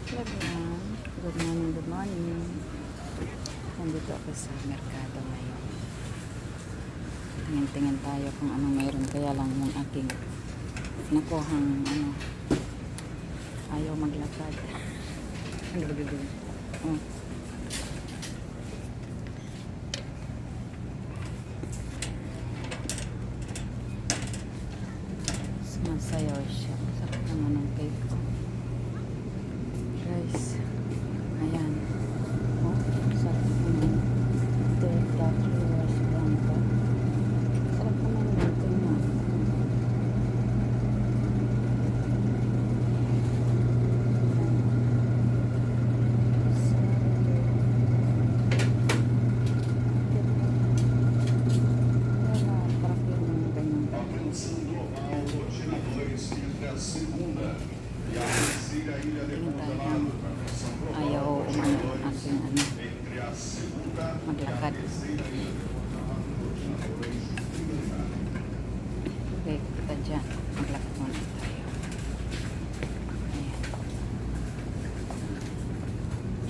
Everyone, good morning. Nandito ako sa merkado ngayon. Tingin-tingin tayo kung anong mayroon. Kaya lang yung aking nakuhang ayaw maglakad. Ano ba gagawin? Oh. Sumasayaw siya. Sarap naman ng cake ko. Guys, ayan. Oh, sarap naman. Delta Flores Blanca. Sarap naman dito na. Ayaw umano ang aking maglakad. Okay, kita dyan. Maglakad muna tayo. Ayan.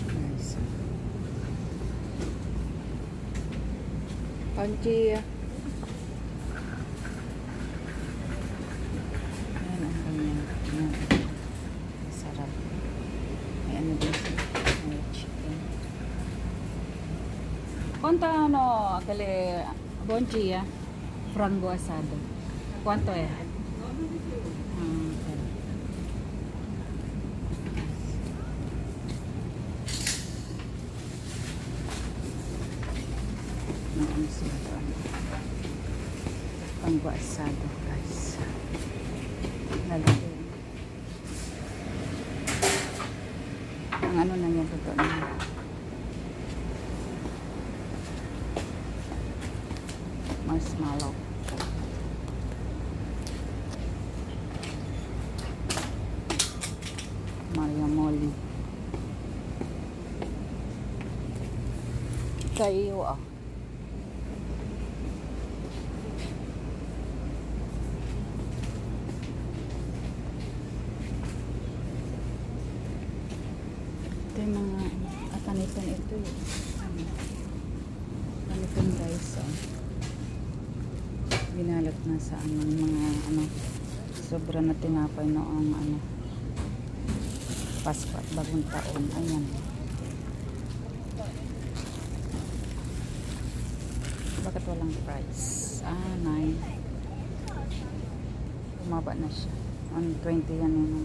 Guys. Panchi. Ayan ang kanyang. Ayan. Sarap. May ano din siya. May chicken. ¿Cuánto aquele bom dia? Frango asado. ¿Cuánto es? Okay. Ano sila doon? Frango asado, guys. Lalaki. Ang ano na niya totoo na. Marshmallow. Maria Moli. Kayo ah. Ito yung mga atanitan ito eh. Atanitan guys ah. Ginalot na sa mga sobra na tinapay noong Pasko at bagong taon. Ayan. Bakit walang price? 9. Bumaba na siya. 120 yan yun.